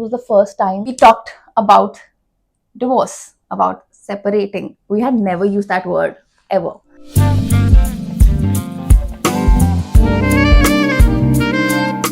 It was the first time we talked about divorce, about separating. We had never used that word ever.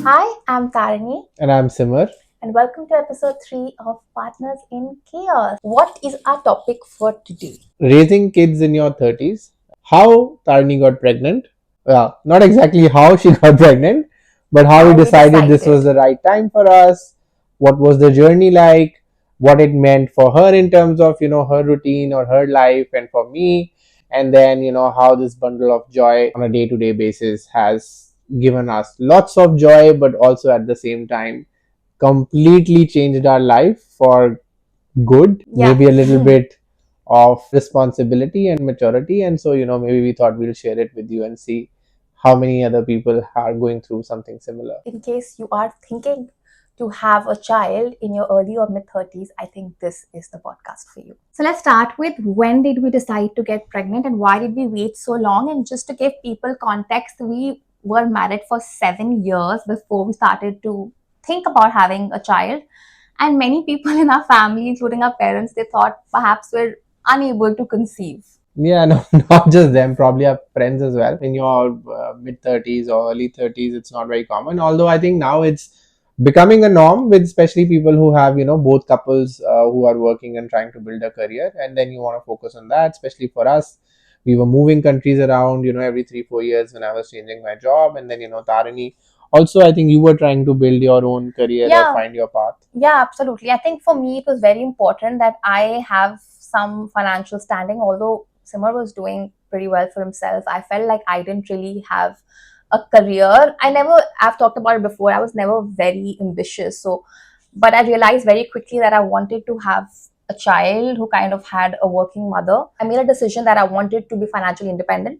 Hi, I'm Tarani. And I'm Simar. And welcome to episode 3 of Partners in Chaos. What is our topic for today? Raising kids in your 30s. How Tarni got pregnant. Well, not exactly how she got pregnant, but how we decided this was the right time for us. What was the journey like? What it meant for her in terms of, her routine or her life, and for me. And then, how this bundle of joy on a day to day basis has given us lots of joy, but also at the same time completely changed our life for good, maybe a little bit of responsibility and maturity. And so, maybe we thought we'll share it with you and see how many other people are going through something similar. In case you are thinking to have a child in your early or mid 30s, I think this is the podcast for you. So let's start with when did we decide to get pregnant and why did we wait so long? And just to give people context, we were married for 7 years before we started to think about having a child. And many people in our family, including our parents, they thought perhaps we're unable to conceive. Yeah, no, not just them, probably our friends as well. In your mid 30s or early 30s, it's not very common. Although I think now it's becoming a norm with especially people who have, both couples who are working and trying to build a career. And then you want to focus on that, especially for us. We were moving countries around, every 3-4 years when I was changing my job. And then, Tarani, also, I think you were trying to build your own career or find your path. Yeah, absolutely. I think for me, it was very important that I have some financial standing. Although Simar was doing pretty well for himself, I felt like I didn't really have a career. I've talked about it before, I was never very ambitious. But I realized very quickly that I wanted to have a child who kind of had a working mother. I made a decision that I wanted to be financially independent.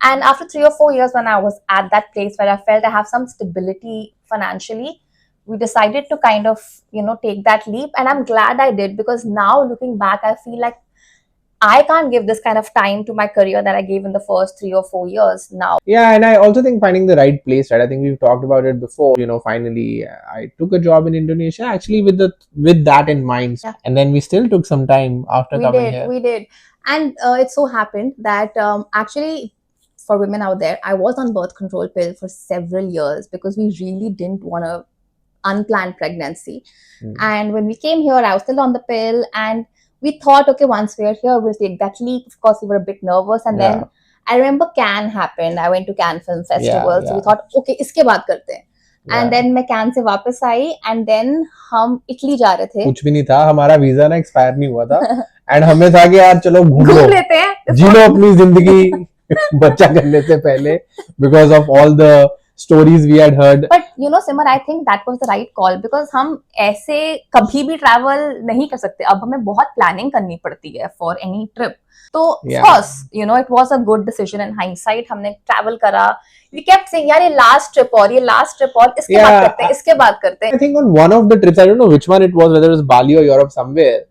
And after 3 or 4 years, when I was at that place where I felt I have some stability financially, we decided to kind of, take that leap. And I'm glad I did, because now looking back, I feel like I can't give this kind of time to my career that I gave in the first 3 or 4 years now. Yeah, and I also think finding the right place, right? I think we've talked about it before. Finally, I took a job in Indonesia actually with that in mind. Yeah. And then we still took some time after coming here. We did. And it so happened that actually, for women out there, I was on birth control pill for several years because we really didn't want to unplanned pregnancy. And when we came here, I was still on the pill, and we thought, okay, once we're here, we'll take that leap. Of course, we were a bit nervous. And then I remember Cannes happened. I went to Cannes Film Festival. So we thought, okay, iske baat karte hain. And then मैं can say वापस आई, and then हम Italy जा रहे थे. कुछ भी नहीं था, हमारा वीजा ना एक्सपायर नहीं हुआ था. एंड हमें था कि यार चलो घूम लेते हैं, जी लो अपनी जिंदगी बच्चा करने से पहले, because of all the stories we had heard. But Simar, I think that was the right call, because हम ऐसे कभी भी travel नहीं कर सकते. अब हमें बहुत planning करनी पड़ती है for any trip. तो of course, it was a good decision in hindsight. हमने travel करा. We kept saying, यार ये last trip और इसके बाद करते हैं, इसके बाद करते हैं. I think on one of the trips, I don't know which one it was, whether it was Bali or Europe somewhere.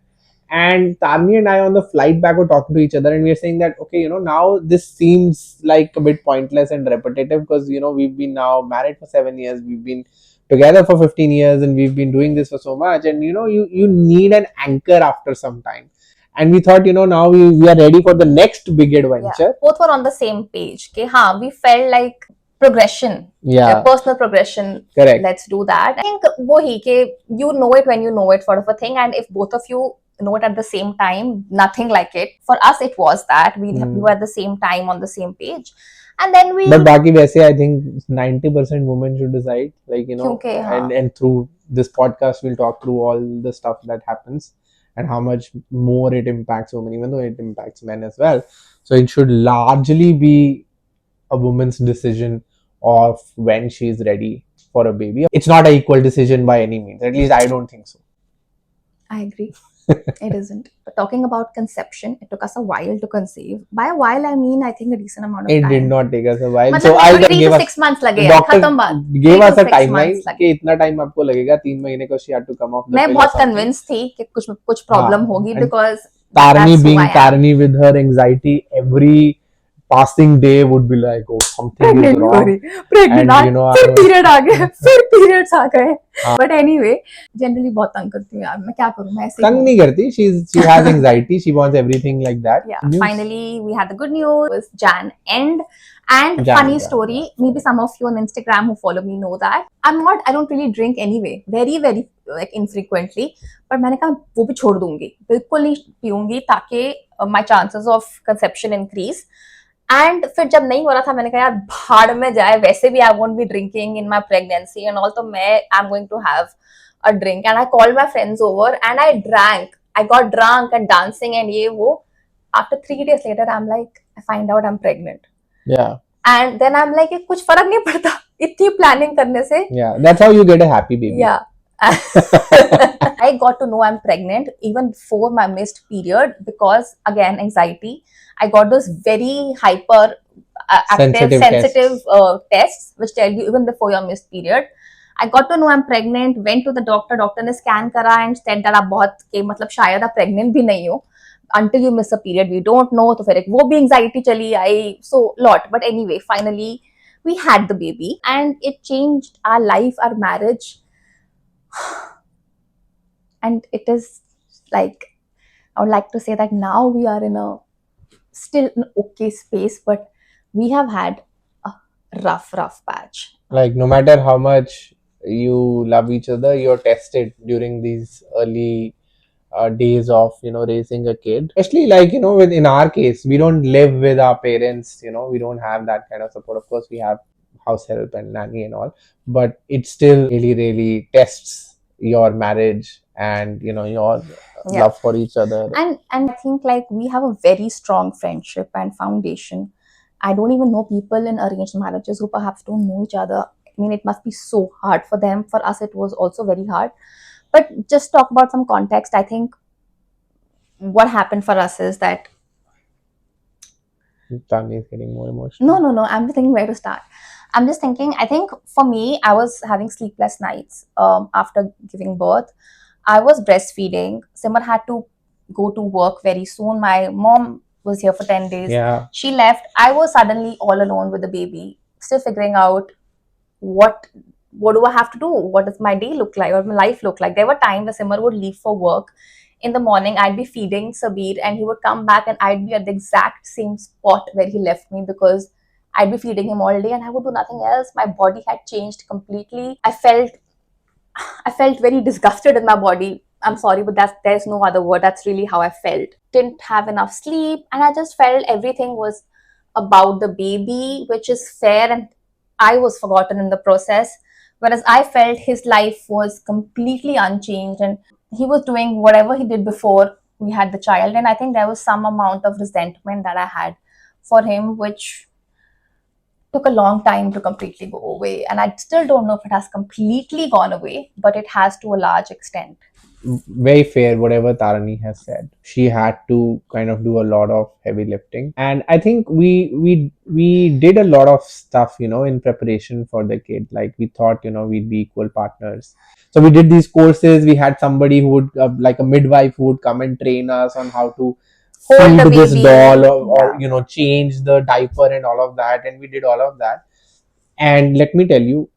And Tarni and I on the flight back were talking to each other, and we were saying that, okay, now this seems like a bit pointless and repetitive, because, we've been now married for 7 years, we've been together for 15 years, and we've been doing this for so much. And, you need an anchor after some time. And we thought, now we are ready for the next big adventure. Yeah. Both were on the same page. Okay, we felt like progression, personal progression. Correct. Let's do that. I think you know it when you know it, sort of a thing. And if both of you know it at the same time, nothing like it. For us, it was that we were at the same time on the same page. And then But baki वैसे, I think 90% women should decide, like, and through this podcast we'll talk through all the stuff that happens and how much more it impacts women, even though it impacts men as well. So it should largely be a woman's decision of when she's ready for a baby. It's not an equal decision by any means. At least I don't think so. I agree. It isn't. But talking about conception, it took us a while to conceive. By a while, I mean, I think a decent amount of time. It did not take us a while. So I'll give us 6 months लगे. Doctor gave us a timeline कि इतना time आपको लगेगा, 3 महीने को she had to come off the pill. मैं बहुत convinced थी कि कुछ problem होगी, because Tarani being Tarani with her anxiety every passing day would be like, oh, something is pregnant नहीं हो wrong. रही, प्रेग्नेंट And आ you know, फिर I was, पीरियड आ गए, फिर पीरियड्स आ गए. बट एनीवे जनरली बहुत तंग करती हूँ यार, मैं क्या करूँ, मैं ऐसे ही तंग हूँ. नहीं करती. She has anxiety. She wants everything like that. Yeah, News. finally we had the good news. It was Jan end. And Jan, funny yeah, story, yeah. maybe some of you on Instagram who follow me know that I don't really drink anyway, very like infrequently. But मैंने कहा वो भी छोड़ दूंगी, बिल्कुल नहीं पीऊंगी ताकि my chances of conception increase. And फिर जब नहीं हो रहा था मैंने कहा यार भाड़ में जाए, वैसे भी I won't be drinking in my pregnancy and all, तो मैं I am going to have a drink. And I called my friends over and I drank. I got drunk and dancing and ye wo. After 3 days later, I'm like, I find out I'm pregnant. Yeah. And then I'm like, कुछ फर्क नहीं पड़ता इतनी planning करने से. Yeah, that's how you get a happy baby. Yeah. I got to know I'm pregnant even before my missed period because again anxiety. I got those very hyper active sensitive tests which tell you even before your missed period. I got to know I'm pregnant, went to the doctor, doctor ने scan करा and said that आप बहुत के मतलब शायद आप pregnant भी नहीं हो until you miss a period, we don't know. तो फिर एक वो भी anxiety चली आई, so lot. But anyway, finally we had the baby and it changed our life, our marriage. And it is like, I would like to say that now we are in a still an okay space, but we have had a rough patch. Like, no matter how much you love each other, you're tested during these early days of, you know, raising a kid. Especially, like, you know, in our case, we don't live with our parents, you know, we don't have that kind of support. Of course, we have house help and nanny and all, but it still really tests your marriage and, you know, your Yeah. love for each other. And I think like we have a very strong friendship and foundation. I don't even know people in arranged marriages who perhaps don't know each other. I mean, it must be so hard for them. For us, it was also very hard. But just talk about some context. I think what happened for us is that Tanya is getting more emotional. no. I'm thinking where to start. I'm just thinking. I think for me, I was having sleepless nights after giving birth. I was breastfeeding. Simar had to go to work very soon. My mom was here for 10 days. Yeah. She left. I was suddenly all alone with the baby, still figuring out what do I have to do? What does my day look like or my life look like? There were times where Simar would leave for work. In the morning, I'd be feeding Sabir and he would come back and I'd be at the exact same spot where he left me because I'd be feeding him all day and I would do nothing else. My body had changed completely. I felt very disgusted in my body. I'm sorry, but there's no other word. That's really how I felt. Didn't have enough sleep, and I just felt everything was about the baby, which is fair, and I was forgotten in the process. Whereas I felt his life was completely unchanged, and he was doing whatever he did before we had the child. And I think there was some amount of resentment that I had for him, which took a long time to completely go away. And I still don't know if it has completely gone away, but it has to a large extent. Very fair, whatever Tarani has said. She had to kind of do a lot of heavy lifting, and I think we did a lot of stuff, you know, in preparation for the kid. Like, we thought, you know, we'd be equal partners. So we did these courses. We had somebody who would, like a midwife, who would come and train us on how to Hold the feed this baby. doll, or Yeah. you know, change the diaper and all of that. And we did all of that. And let me tell you,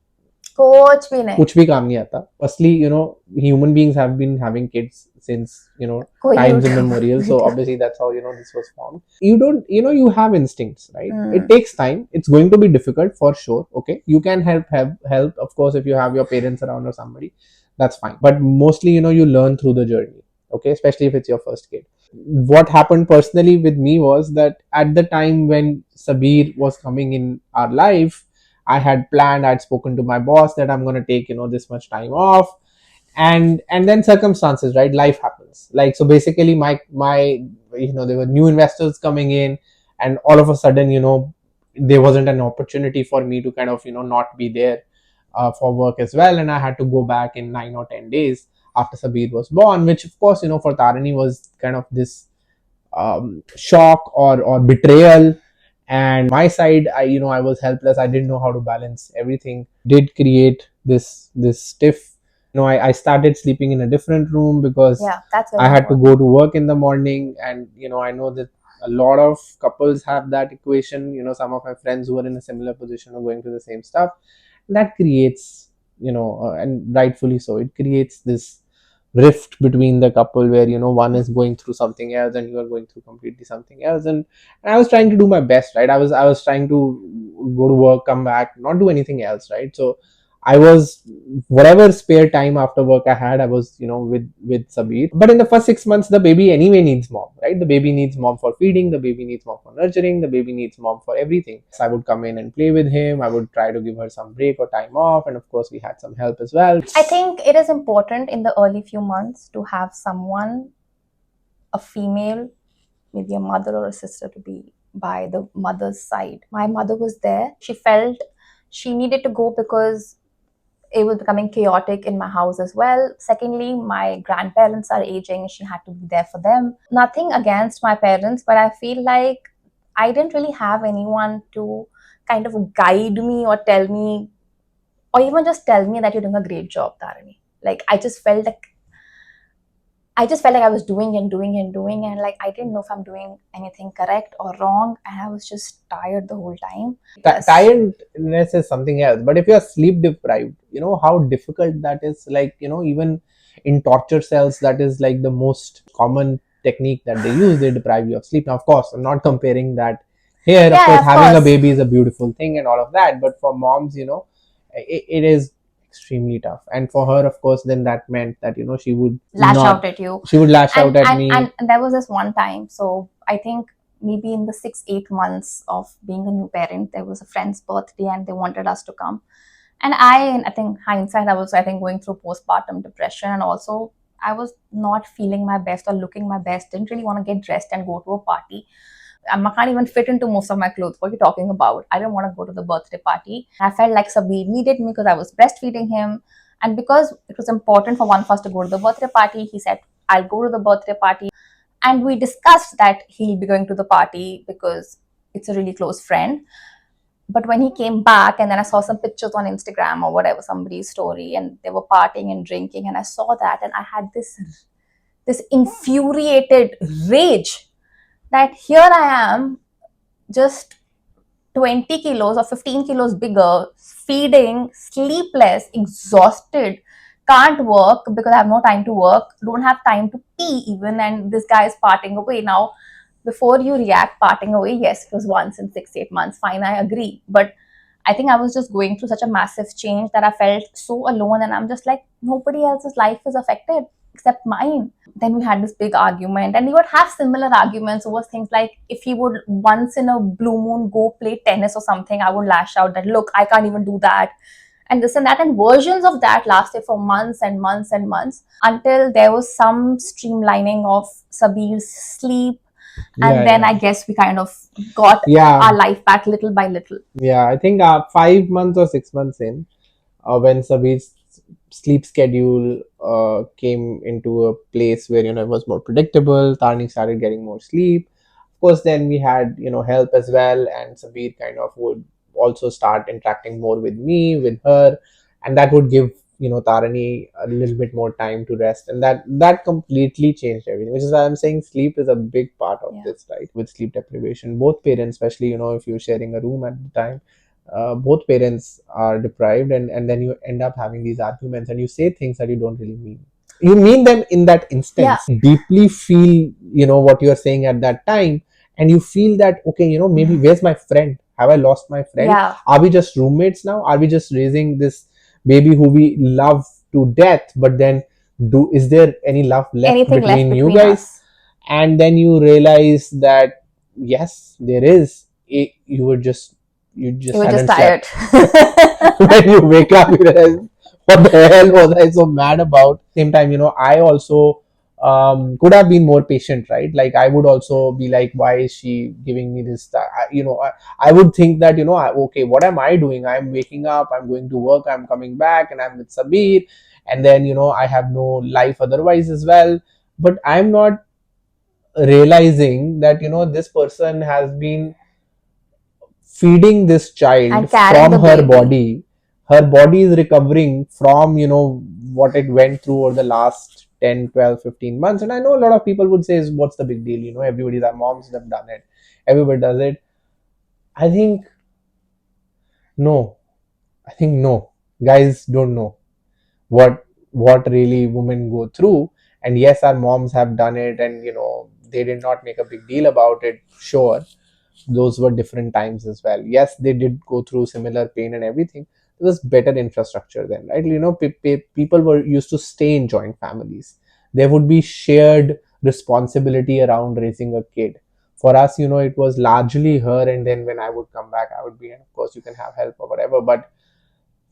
कुछ भी काम नहीं आता. Firstly, you know, human beings have been having kids since, you know, times immemorial. So obviously that's how, you know, this was formed. You don't, you know, you have instincts, right? It takes time. It's going to be difficult for sure. Okay, you can help, of course, if you have your parents around or somebody. That's fine. But mostly, you know, you learn through the journey. Okay, especially if it's your first kid. What happened personally with me was that at the time when Sabir was coming in our life, I had planned, I'd spoken to my boss that I'm going to take, you know, this much time off. And then circumstances, right? Life happens. Like, so basically my you know, there were new investors coming in, and all of a sudden, you know, there wasn't an opportunity for me to kind of, you know, not be there for work as well. And I had to go back in 9 or 10 days after Sabir was born, which of course, you know, for Tarani was kind of this shock or betrayal. And my side, I, you know, I was helpless. I didn't know how to balance everything. Did create this stiff, you know, I started sleeping in a different room because Yeah, that's I had to go to work in the morning. And you know, I know that A lot of couples have that equation. Some of my friends who are in a similar position are going through the same stuff. That creates, and rightfully so, it creates this rift between the couple where one is going through something else and you are going through completely something else. And I was trying to do my best, right? I was trying to go to work, come back, not do anything else, right? So I was, whatever spare time after work I had, I was, with Sabir. But in the first 6 months, the baby anyway needs mom, right? The baby needs mom for feeding, the baby needs mom for nurturing, the baby needs mom for everything. So I would come in and play with him. I would try to give her some break or time off, and of course, we had some help as well. I think it is important in the early few months to have someone, a female, maybe a mother or a sister, to be by the mother's side. My mother was there. She felt she needed to go because it was becoming chaotic in my house as well. Secondly, my grandparents are aging. She had to be there for them. Nothing against my parents, but I feel like I didn't really have anyone to kind of guide me or tell me, or even just tell me that you're doing a great job, Tarini. Like I just felt like I was doing and doing and doing, and like I didn't know if I'm doing anything correct or wrong, and I was just tired the whole time. Yes. Tiredness is something else, but if you are sleep deprived, how difficult that is. Like, even in torture cells, that is like the most common technique that they use. They deprive you of sleep. Now, of course, I'm not comparing that here. Of Yeah, course, of having a course. baby is a beautiful thing and all of that, but for moms, it is extremely tough. And for her, of course, then that meant that she would Lash not out at you. she would lash and out at and me. and there was this one time, so I think maybe in the 6-8 months of being a new parent, there was a friend's birthday and they wanted us to come. And I think hindsight, I was, I think, going through postpartum depression, and also I was not feeling my best or looking my best. Didn't really want to get dressed and go to a party. I can't even fit into most of my clothes. What are you talking about? I didn't want to go to the birthday party. I felt like Sabir needed me because I was breastfeeding him. And because it was important for one of us to go to the birthday party, he said, I'll go to the birthday party. And we discussed that he'll be going to the party because it's a really close friend. But when he came back, and then I saw some pictures on Instagram or whatever, somebody's story, and they were partying and drinking, and I saw that, and I had this infuriated rage that here I am, just 20 kilos or 15 kilos bigger, feeding, sleepless, exhausted, can't work because I have no time to work, don't have time to pee even, and this guy is parting away. Now, before you react, parting away, yes, it was once in 6-8 months, fine, I agree. But I think I was just going through such a massive change that I felt so alone, and I'm just like, nobody else's life is affected except mine. Then we had this big argument, and we would have similar arguments over things like if he would once in a blue moon go play tennis or something, I would lash out that, look, I can't even do that, and this and that. And versions of that lasted for months and months and months until there was some streamlining of Sabir's sleep. And then I guess we kind of got our life back little by little. Yeah, I think 5 months or 6 months in, when Sabir's sleep schedule came into a place where it was more predictable. Tarni started getting more sleep. Of course, then we had help as well, and Sabir kind of would also start interacting more with me, with her, and that would give Tarani a little bit more time to rest, and that completely changed everything. Which is why I'm saying sleep is a big part of this, right? With sleep deprivation, both parents, especially if you're sharing a room at the time, both parents are deprived, and then you end up having these arguments, and you say things that you don't really mean. You mean them in that instance. Yeah. Deeply feel what you're saying at that time, and you feel that, okay, maybe where's my friend? Have I lost my friend? Yeah. Are we just roommates now? Are we just raising this baby who we love to death, but then is there any love left Anything left between you between guys? us? And then you realize that yes, there is. You just You were just hadn't tired. slept. When you wake up, you realize, what the hell was I so mad about? Same time, I also could have been more patient, right? Like, I would also be like, why is she giving me this? I would think that, okay, what am I doing? I'm waking up, I'm going to work, I'm coming back, and I'm with Sabir, and then I have no life otherwise as well. But I'm not realizing that this person has been feeding this child And carrying from the her baby. body. Her body is recovering from what it went through over the last 10, 12, 15 months. And I know a lot of people would say, what's the big deal? Everybody's, our moms have done it, everybody does it. I think no. I think no. Guys don't know what really women go through. And yes, our moms have done it, and they did not make a big deal about it. Sure, those were different times as well. Yes, they did go through similar pain and everything. There was better infrastructure then, right? People were used to stay in joint families. There would be shared responsibility around raising a kid. For us, it was largely her, and then when I would come back, I would be, and of course you can have help or whatever, but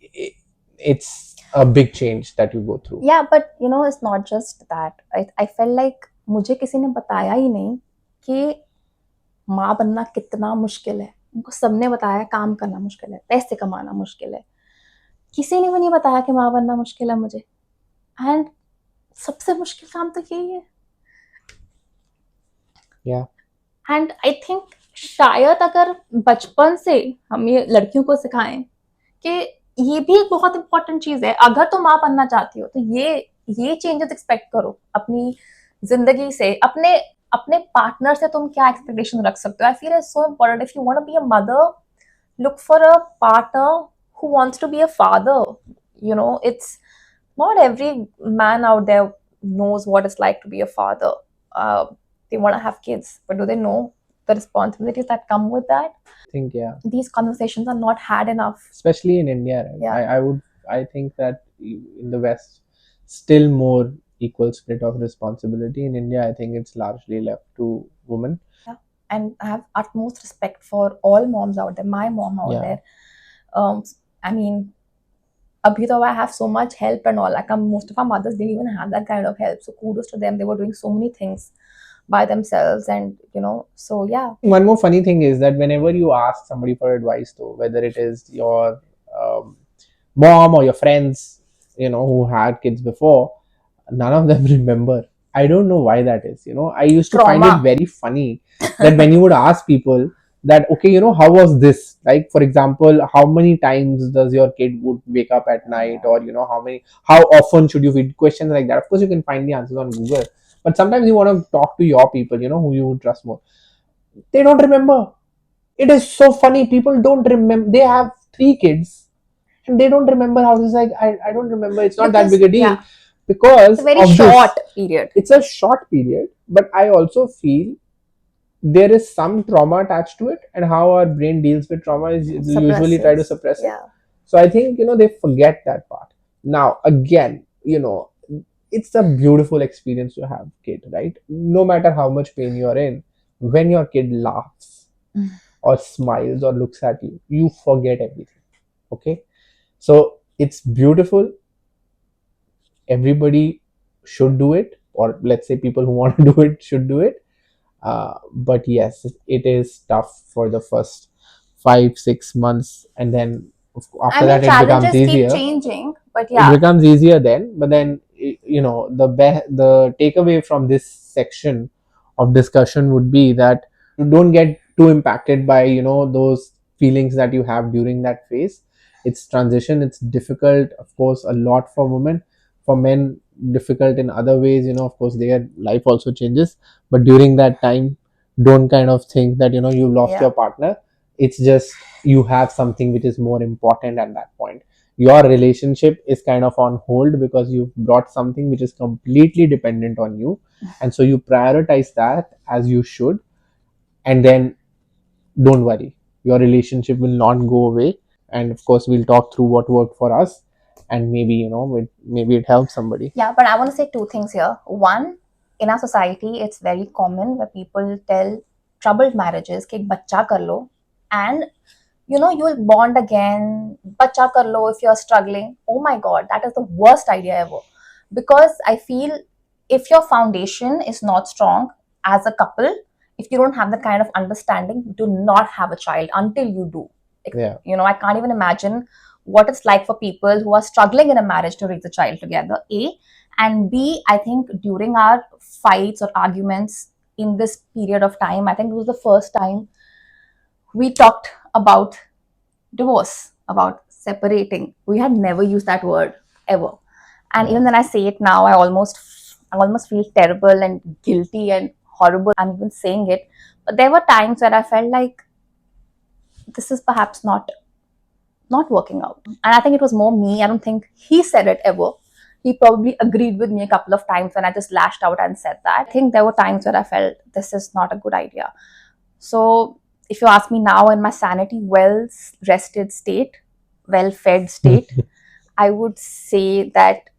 it, it's a big change that you go through. Yeah, but it's not just that. I felt like मुझे किसी ने बताया ही नहीं कि माँ बनना कितना मुश्किल है। उनको सबने बताया काम करना मुश्किल है, पैसे कमाना मुश्किल है। किसी ने भी नहीं बताया कि माँ बनना मुश्किल है मुझे। एंड सबसे मुश्किल काम तो यही है। Yeah. एंड आई थिंक शायद अगर बचपन से हम ये लड़कियों को सिखाएं कि ये भी एक बहुत इंपॉर्टेंट चीज है। अगर तुम माँ बनना चाहती हो तो ये चेंजेस एक्सपेक्ट करो अपनी जिंदगी से। अपने अपने पार्टनर से तुम क्या एक्सपेक्टेशन रख सकते हो। I feel it's so important. If you want to be a mother, look for a partner who wants to be a father. It's not every man out there knows what it's like to be a father. uh, they want to have kids, but do they know the responsibilities that come with that? I think, yeah, These conversations are not had enough. especially in India, right? Yeah. I think that in the West, still more equal split of responsibility. In India, I think it's largely left to women. Yeah. And I have utmost respect for all moms out there, my mom out Yeah. there. I mean, abhi though I have so much help and all, like most of our mothers didn't even have that kind of help. So kudos to them. They were doing so many things by themselves, and so yeah. One more funny thing is that whenever you ask somebody for advice, though, whether it is your mom or your friends, who had kids before, none of them remember. I don't know why that is. I used to find Trauma. it very funny that when you would ask people that, okay, how was this? Like, for example, how many times does your kid would wake up at night, or how often should you feed? Questions like that. Of course, you can find the answers on Google, but sometimes you want to talk to your people, who you would trust more. They don't remember. It is so funny. People don't remember. They have 3 kids and they don't remember how this is. Like, I don't remember. It's not that big a deal, yeah, because it's a very of short this. period. It's a short period, but I also feel there is some trauma attached to it, and how our brain deals with trauma is usually try to suppress it. Yeah. So I think they forget that part. Now again, it's a beautiful experience to have kid, right? No matter how much pain you're in, when your kid laughs or smiles or looks at you, you forget everything. Okay, so it's beautiful. Everybody should do it, or let's say people who want to do it should do it. But yes, it is tough for the first 5-6 months, and then after that it becomes challenges keep easier. changing, but It yeah. becomes easier then, but then the takeaway from this section of discussion would be that you don't get too impacted by those feelings that you have during that phase. It's transition, it's difficult, of course, a lot for women. For men, difficult in other ways. Of course, their life also changes, but during that time, don't kind of think that you've lost Yeah. your partner. It's just you have something which is more important at that point. Your relationship is kind of on hold because you've brought something which is completely dependent on you, and so you prioritize that as you should. And then don't worry, your relationship will not go away. And of course, we'll talk through what worked for us, and maybe maybe it helps somebody. Yeah, but I want to say two things here. One, in our society, it's very common where people tell troubled marriages कि एक बच्चा कर लो, and you will bond again. Bachcha kar lo if you're struggling. Oh my god, that is the worst idea ever. Because I feel if your foundation is not strong as a couple, if you don't have that kind of understanding, do not have a child until you do. Yeah. I can't even imagine what it's like for people who are struggling in a marriage to raise a child together. A. And B, I think during our fights or arguments in this period of time, I think it was the first time we talked about divorce, about separating. We had never used that word ever. And even when I say it now, I almost I almost feel terrible and guilty and horrible. I'm even saying it. But there were times where I felt like this is perhaps not working out. And I think it was more me. I don't think he said it ever. He probably agreed with me a couple of times when I just lashed out and said that. I think there were times where I felt this is not a good idea. So if you ask me now in my sanity, well rested state, well fed state, I would say that,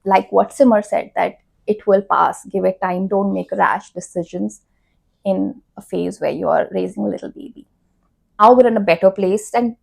like what Simmer said, that it will pass. Give it time. Don't make rash decisions in a phase where you are raising a little baby. Now we're in a better place, and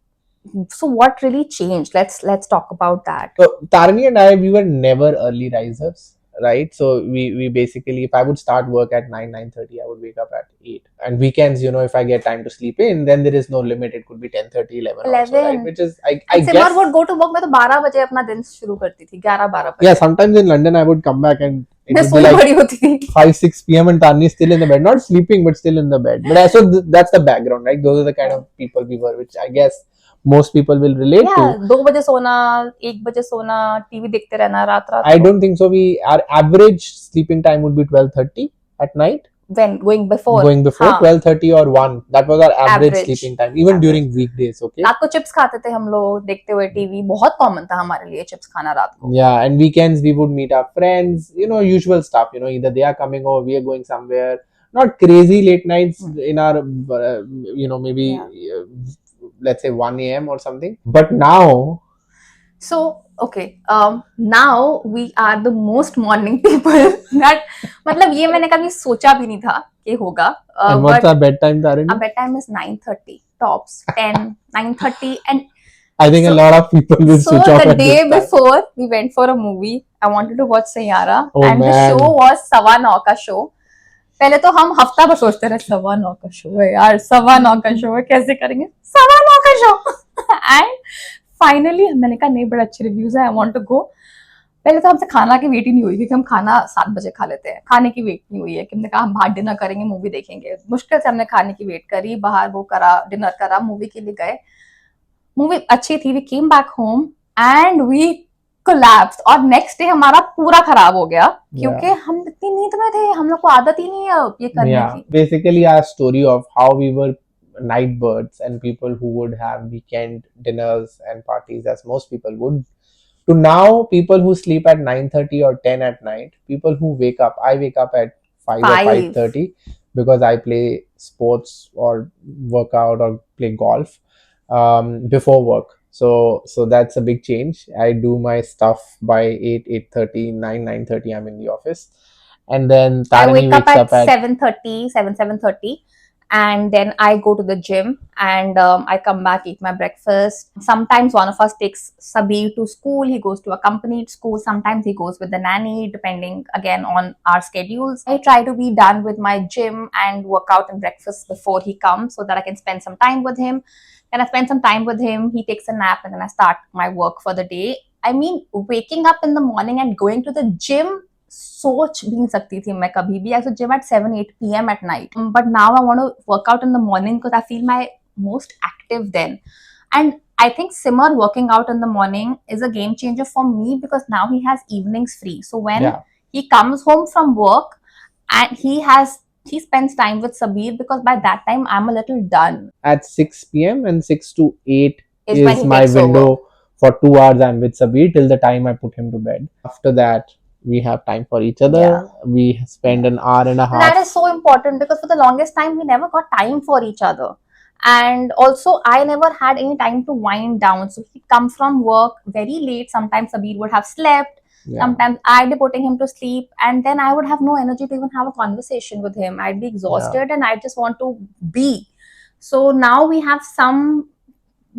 so what really changed? Let's talk about that. So Tarani and I, we were never early risers, right? So we basically, if I would start work at 9:30, I would wake up at 8. And weekends, if I get time to sleep in, then there is no limit. It could be 10:30, 11 also, right? 11. Which is, I And Simar guess. would go to work. मैं तो 12 बजे अपना दिन शुरू करती थी, 11-12 बजे. Yeah, sometimes in London, I would come back and it मैं would be सोई like पड़ी होती थी. 5-6 p.m. and Tarni is still in the bed, not sleeping but still in the bed. But so that's the background, right? Those are the kind of people we were, which I guess most people will relate Yeah, to. 2 बजे सोना, 1 बजे सोना, TV देखते रहना रात रात. I don't think so. Our average sleeping time would be 12:30 at night. When going before. Going before हाँ. 12:30 or 1. That was our average Average. sleeping time, even Average. during weekdays. Okay. रात को chips खाते थे हम लोग देखते हुए TV. बहुत कॉमन था हमारे लिए चिप्स खाना रात को. Yeah, and weekends we would meet our friends. Usual stuff. Either they are coming over, we are going somewhere. Not crazy late nights in our, maybe let's say 1 a.m. or something. But now. So okay, now we are the most morning people that मतलब ये मैंने कभी सोचा भी नहीं था कि होगा. And what's our bedtime, Tarini? Our bedtime is 9:30 tops, 10, 9:30, and I think a lot of people will switch off. So the at day this time. before we went for a movie. I wanted to watch Sayara, and man. the show was 9:15 का show. पहले तो हम हफ्ता भर सोचते रहे 9:15 का show है यार, 9:15 का शो है, कैसे करेंगे 9:15 का शो. एंड फाइनली मैंने कहा नहीं, बड़े अच्छे रिव्यूज है, आई वांट टू गो. पहले तो हमसे खाना की वेट ही नहीं हुई, क्योंकि हम खाना 7 बजे खा लेते हैं. खाने की वेट नहीं हुई है कि हमने कहा हम बाहर डिनर करेंगे, मूवी देखेंगे. मुश्किल से हमने खाने की वेट करी, बाहर वो करा, डिनर करा, मूवी के लिए गए. मूवी अच्छी थी. We came back home and we collapse. और नेक्स्ट डे हमारा पूरा खराब हो गया, क्योंकि हम इतनी नींद में थे, हम लोग को आदत ही नहीं है ये करने की. Basically our story of how we were night birds and people who would have weekend dinners and parties, as most people would, to now people who sleep at 9:30 or 10 at night, people who wake up. I wake up at 5 or 5:30 because I play sports or work out or play golf before work. So that's a big change. I do my stuff by 8, 8:30, 9, 9:30 I'm in the office. And then Tarani I wake up wakes at 7:30, 7:30, and then I go to the gym, and I come back, eat my breakfast. Sometimes one of us takes Sabir to school. He goes to a accompanied school. Sometimes he goes with the nanny, depending again on our schedules. I try to be done with my gym and workout and breakfast before he comes, so that I can spend some time with him. Then I spend some time with him. He takes a nap, and then I start my work for the day. I mean, waking up in the morning and going to the gym, सोच भी नहीं सकती थी मैं कभी भी. I used to gym at 7-8 p.m. at night. But now I want to work out in the morning because I feel my most active then. And I think Simar working out in the morning is a game changer for me, because now he has evenings free. So when he comes home from work and he spends time with Sabir, because by that time I'm a little done. At 6 p.m. and 6 to 8 is when he my takes window over. For 2 hours. I'm with Sabir till the time I put him to bed. After that, we have time for each other. We spend an hour and a half. That is so important, because for the longest time we never got time for each other. And also I never had any time to wind down. So he'd come from work very late. Sometimes Sabir would have slept. Sometimes I'd be putting him to sleep, and then I would have no energy to even have a conversation with him. I'd be exhausted and I just want to be. So now we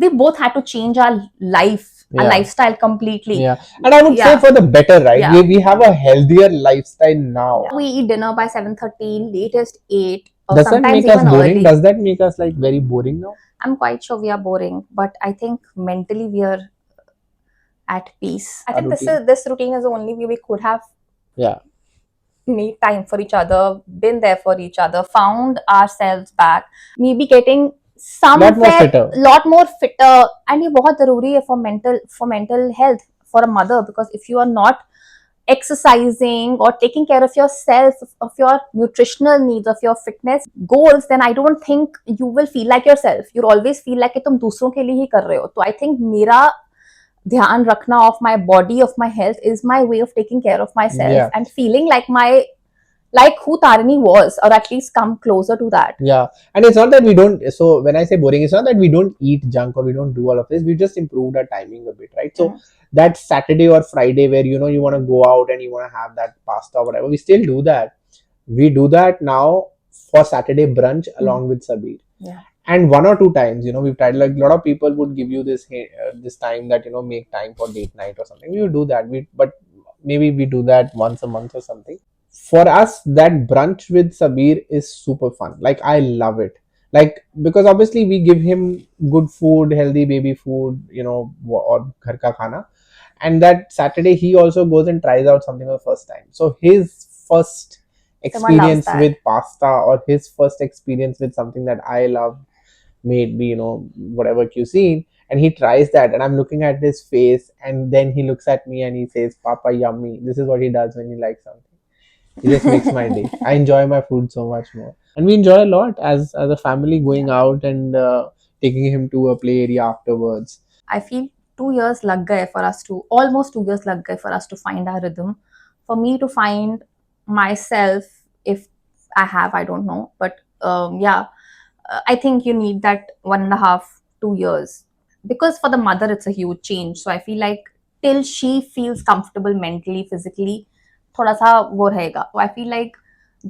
both had to change our life, our lifestyle completely. And I would say for the better, right? We have a healthier lifestyle now. We eat dinner by 7:30, latest 8. Does that make us boring? Early. Does that make us like very boring now? I'm quite sure we are boring, but I think mentally we are at peace. I think this routine is the only way we could have made time for each other, been there for each other, found ourselves back, maybe getting lot more fitter. And ये बहुत जरूरी है for mental health for a mother, because if you are not exercising or taking care of yourself, of your nutritional needs, of your fitness goals, then I don't think you will feel like yourself. You'll always feel like कि तुम दूसरों के लिए ही कर रहे हो. तो I think मेरा ध्यान रखना of my body, of my health is my way of taking care of myself, Yeah. and feeling like who Tarini was, or at least come closer to that. Yeah, and it's not that we don't. So when I say boring, it's not that we don't eat junk or we don't do all of this. We just improved our timing a bit, right? So that Saturday or Friday where you want to go out and you want to have that pasta or whatever, we still do that. We do that now for Saturday brunch along with Sabir. Yeah. And one or two times, we've tried. Like a lot of people would give you this time that make time for date night or something. We would do that. But maybe we do that once a month or something. For us, that brunch with Sabir is super fun. Like I love it. Like because obviously we give him good food, healthy baby food, or ghar ka khana. And that Saturday he also goes and tries out something for the first time. So his first experience with pasta or his first experience with something that I love, maybe whatever cuisine, and he tries that, and I'm looking at his face, and then he looks at me and he says, "Papa, yummy." This is what he does when he likes something. It just makes my day. I enjoy my food so much more, and we enjoy a lot as a family going out and taking him to a play area afterwards. I feel 2 years lag gaye for us to, almost 2 years lag gaye for us to find our rhythm. For me to find myself, if I have, I don't know, but yeah, I think you need that 1.5, 2 years, because for the mother it's a huge change. So I feel like till she feels comfortable mentally, physically, thoda sa wo rahega. So I feel like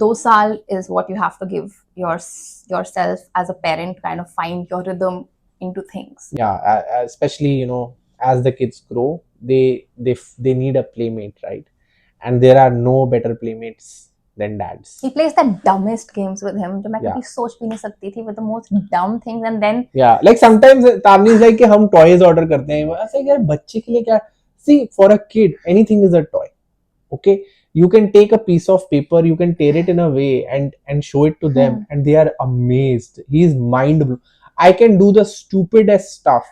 2 saal is what you have to give yourself as a parent, kind of find your rhythm into things. Yeah, especially as the kids grow, they need a playmate, right? And there are no better playmates than dads. He plays the dumbest games with him, जो मैं Yeah. कभी सोच भी नहीं सकती थी, with the most dumb things, and then Yeah, like sometimes Tavni is like कि हम toys order करते हैं, ऐसे यार बच्चे के लिए क्या? See, for a kid, anything is a toy. Okay, you can take a piece of paper, you can tear it in a way and show it to them, and they are amazed. He's mind blown. I can do the stupidest stuff,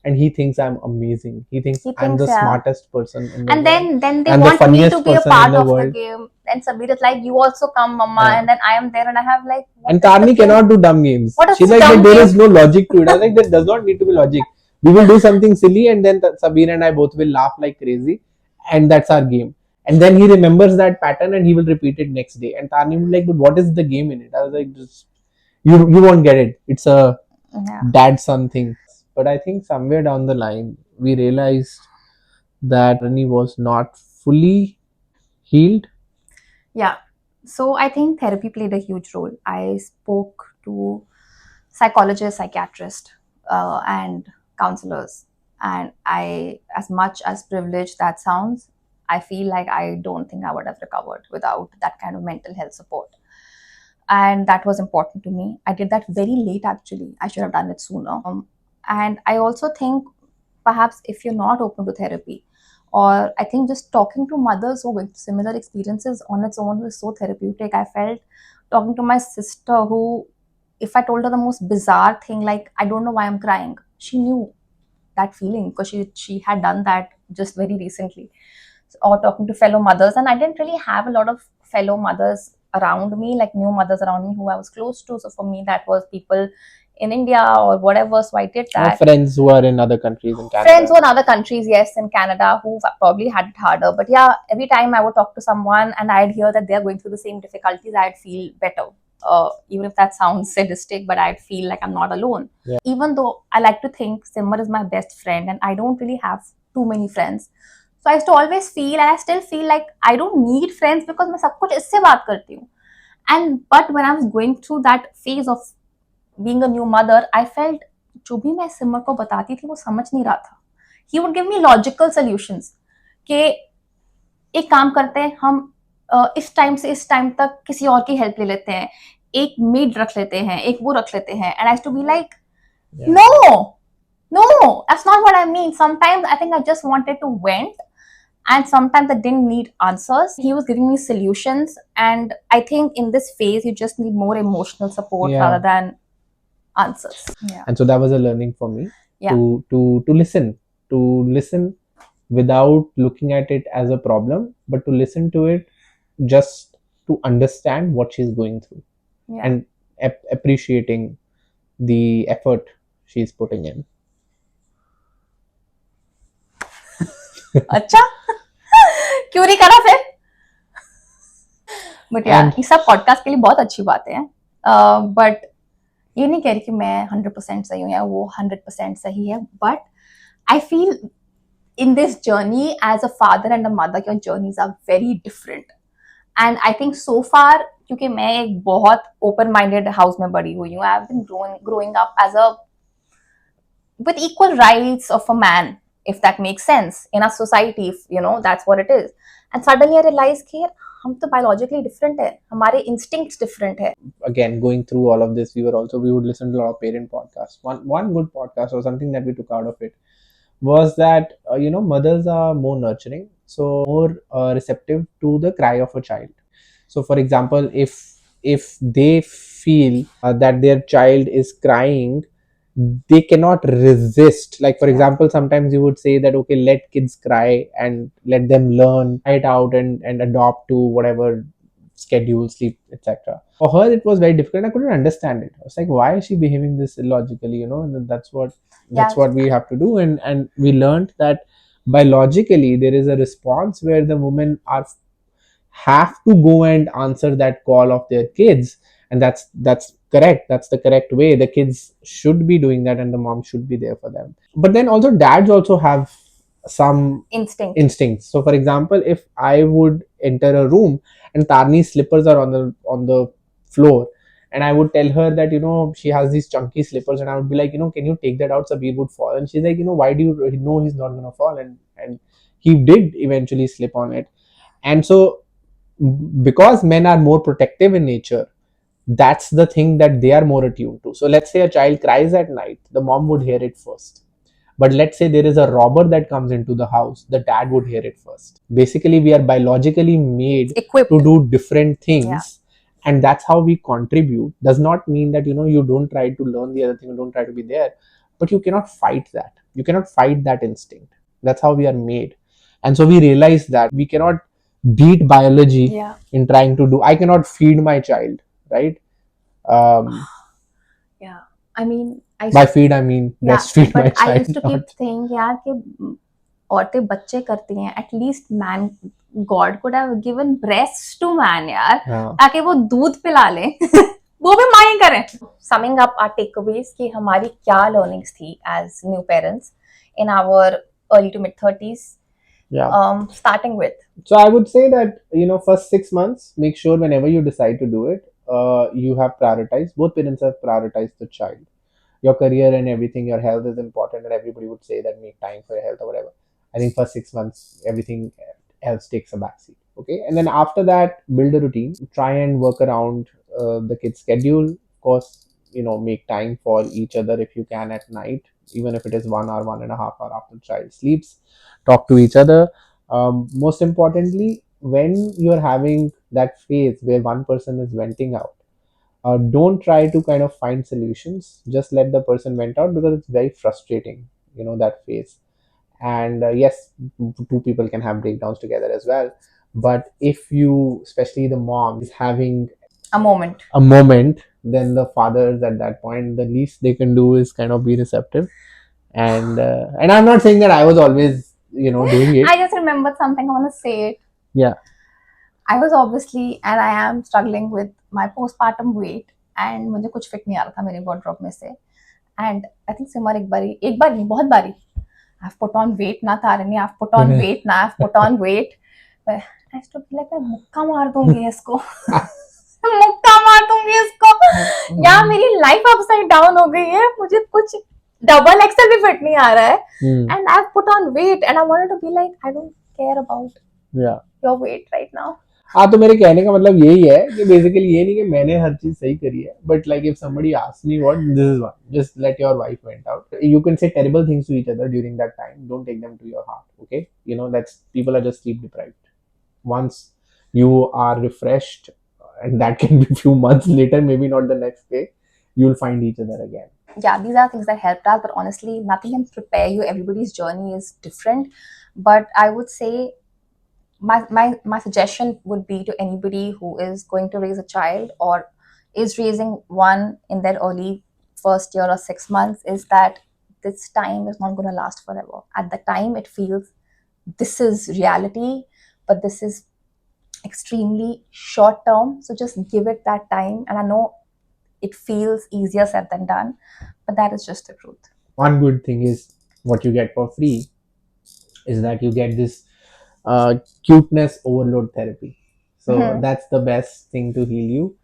and he thinks I'm amazing. He thinks I'm the yeah. smartest person in the And world. then they I'm the want me to funniest be a person in part the of the world. game. Then Sabir is like, "You also come, mama," Yeah. and then I am there, and I have like. And Tarni cannot do dumb games. What is She's like, dumb there game? is no logic to it. I was like, there does not need to be logic. We will do something silly, and then Sabir and I both will laugh like crazy, and that's our game. And then he remembers that pattern and he will repeat it next day. And Tarni will be like, but what is the game in it? I was like, just you won't get it. It's a dad son thing. But I think somewhere down the line we realized that Rani was not fully healed. Yeah. So I think therapy played a huge role. I spoke to psychologists, psychiatrists, and counselors. And I, as much as privileged that sounds, I feel like I don't think I would have recovered without that kind of mental health support. And that was important to me. I did that very late, actually. I should have done it sooner. And I also think perhaps if you're not open to therapy, or I think just talking to mothers who with similar experiences on its own was so therapeutic. I felt talking to my sister who, if I told her the most bizarre thing, like, I don't know why I'm crying, she knew that feeling because she had done that just very recently. Or talking to fellow mothers, and I didn't really have a lot of fellow mothers around me, like new mothers around me who I was close to. So for me, that was people in India or whatever. So I did that. Or friends who are in other countries in Canada. Friends who are in other countries, yes, in Canada, who probably had it harder. But yeah, every time I would talk to someone and I'd hear that they're going through the same difficulties, I'd feel better. Even if that sounds sadistic, but I'd feel like I'm not alone. Yeah. Even though I like to think Simmer is my best friend, and I don't really have too many friends. So I used to always feel, and I still feel like I don't need friends because मैं सब कुछ इससे बात करती हूँ. And but when I was going through that phase of being a new mother, I felt जो भी मैं सिमर को बताती थी वो समझ नहीं रहा था. He would give me logical solutions कि एक काम करते हैं हम इस टाइम से इस टाइम तक किसी और की हेल्प ले लेते हैं, एक मेड रख लेते हैं, एक वो रख लेते हैं. And I used to be like, no, that's not what I mean. Sometimes I think I just wanted to vent, and sometimes I didn't need answers. He was giving me solutions, and I think in this phase you just need more emotional support rather than answers. Yeah. And so that was a learning for me to listen without looking at it as a problem, but to listen to it just to understand what she's going through, Yeah. and appreciating the effort she's putting in. अच्छा क्यों नहीं करा फिर? But यार And ये सब podcast के लिए बहुत अच्छी बातें हैं, बट ये नहीं कह रही कि मैं 100% सही हूँ या वो 100% सही है, but I feel in this journey as a father and a mother, your journeys are very different. And I think so far, क्योंकि मैं एक बहुत open minded house में बड़ी हुई हूँ, I've been growing up as a with equal rights of a man, if that makes sense, in a society, if you know that's what it is. And suddenly I realized कि यार हम तो biologically different है, हमारे instincts different है. again, going through all of this, we would listen to a lot of parent podcasts. One good podcast or something that we took out of it was that mothers are more nurturing, so more receptive to the cry of a child. So for example, if they feel that their child is crying, they cannot resist. Like for Yeah. example, sometimes you would say that, okay, let kids cry and let them learn it out and adopt to whatever schedule, sleep, etc. For her it was very difficult. I couldn't understand it. I was like, why is she behaving this illogically, and that's what Yeah. we have to do. And we learned that biologically there is a response where the women are have to go and answer that call of their kids, and that's correct. That's the correct way. The kids should be doing that and the mom should be there for them. But then also dads also have some instincts. So for example, if I would enter a room and Tarni's slippers are on the floor, and I would tell her that she has these chunky slippers, and I would be like, can you take that out? Sabir would fall. And she's like, why do you know he's not gonna fall? And he did eventually slip on it. And so because men are more protective in nature, that's the thing that they are more attuned to. So let's say a child cries at night, the mom would hear it first. But let's say there is a robber that comes into the house, the dad would hear it first. Basically, we are biologically made Equipped to do different things. Yeah. And that's how we contribute. Does not mean that you don't try to learn the other thing, you don't try to be there, but you cannot fight that. You cannot fight that instinct. That's how we are made. And so we realize that we cannot beat biology. Yeah. In trying to do, I cannot feed my child, right? Yeah. I mean, By feed I mean breastfeed my but I child. used to keep thinking यार कि औरतें बच्चे करती हैं, at least man god could have given breast to man यार, हाँ. ताकि वो दूध पिला ले वो भी माँ ही करें. समिंग अप आवर टेकअवेज कि हमारी क्या लर्निंग्स थी as new parents in our early to mid 30s. Starting with, So I would say that first 6 months, make sure whenever you decide to do it, you have prioritized. Both parents have prioritized the child, your career and everything. Your health is important, and everybody would say that make time for your health or whatever. I think first 6 months, everything else takes a backseat. Okay, and then after that, build a routine. Try and work around the kid's schedule. Of course, make time for each other if you can at night, even if it is 1 hour, 1.5 hour after the child sleeps. Talk to each other. Most importantly, when you're having that phase where one person is venting out, don't try to kind of find solutions. Just let the person vent out, because it's very frustrating, that phase. And yes, two people can have breakdowns together as well. But if you, especially the mom, is having a moment, then the fathers at that point, the least they can do is kind of be receptive. And I'm not saying that I was always doing it. I just remembered something. I want to say it. Yeah. I was obviously and I am struggling with my postpartum weight, and मुझे कुछ fit नहीं आ रहा था मेरे wardrobe में से. And I think सिमर एक बार नहीं बहुत बारी I've put on weight ना तारनी, I've put on weight ना, I've put on weight. I used to be like मैं मुक्का मार दूंगी इसको मुक्का मार दूंगी इसको. यार मेरी लाइफ अपसाइड डाउन हो गई है, मुझे कुछ डबल एक्सेल भी फिट नहीं आ रहा है. And I've put on weight and I wanted to be like I don't care about your weight right now. हाँ, तो मेरे कहने का मतलब यही है कि बेसिकली ये नहीं कि मैंने हर चीज सही करी है, but like if somebody asks me what this is one, just let your wife went out. You can say terrible things to each other during that time. Don't take them to your heart. Okay, that's people are just sleep deprived. Once you are refreshed, and that can be few months later, maybe not the next day, you'll find each other again. Yeah, these are things that helped us, but honestly, nothing can prepare you. Everybody's journey is different. But I would say my suggestion would be to anybody who is going to raise a child or is raising one in their early first year or 6 months is that this time is not going to last forever. At the time, it feels this is reality, but this is extremely short term. So just give it that time. And I know it feels easier said than done, but that is just the truth. One good thing is what you get for free is that you get this uh, cuteness overload therapy. So Mhm. that's the best thing to heal you.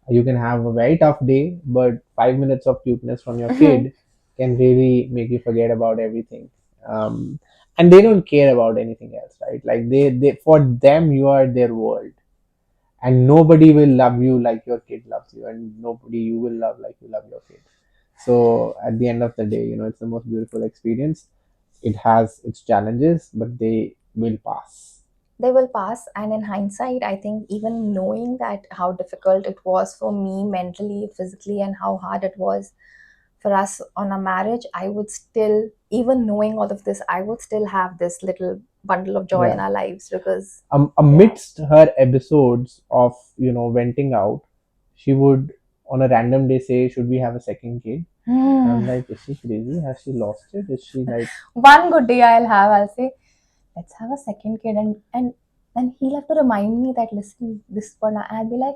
You can have a very tough day, but 5 minutes of cuteness from your kid can really make you forget about everything. Um, and they don't care about anything else, right? Like they for them, you are their world, and nobody will love you like your kid loves you, and nobody you will love like you love your kid. So at the end of the day, it's the most beautiful experience. It has its challenges, but they will pass. They will pass, and in hindsight, I think even knowing that how difficult it was for me mentally, physically, and how hard it was for us on a marriage, I would still, even knowing all of this, I would still have this little bundle of joy in Yeah. our lives because Amidst her episodes of venting out, she would on a random day say, "Should we have a second kid?" I'm like, "Is she crazy? Has she lost it? Is she like?" one good day I'll say, let's have a second kid, and then he'll have to remind me that listen, this one, I'll be like,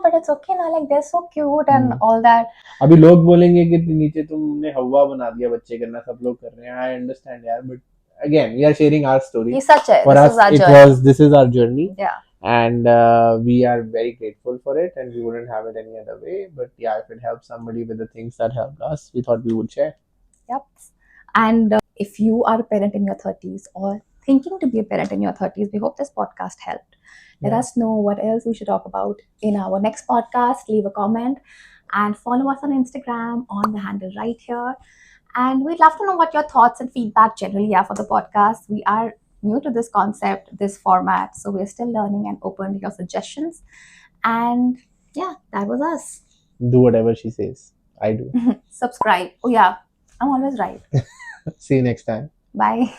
but it's okay now, like they're so cute and Hmm. all that. अभी लोग बोलेंगे कि नीचे तुमने हवा बना दिया बच्चे करना सब लोग कर रहे हैं. I understand यार, but again we are sharing our story. ये सच है, For this is us our it journey. was this is our journey, Yeah. and we are very grateful for it, and we wouldn't have it any other way. But yeah, if it helps somebody with the things that helped us, we thought we would share. Yep. And if you are a parent in your 30s or thinking to be a parent in your 30s, we hope this podcast helped. Let Yeah. us know what else we should talk about in our next podcast. Leave a comment and follow us on Instagram on the handle right here. And we'd love to know what your thoughts and feedback generally are for the podcast. We are new to this concept, this format, so we're still learning and open to your suggestions. And yeah, that was us. Do whatever she says. I do. Subscribe. Oh, yeah, I'm always right. See you next time. Bye.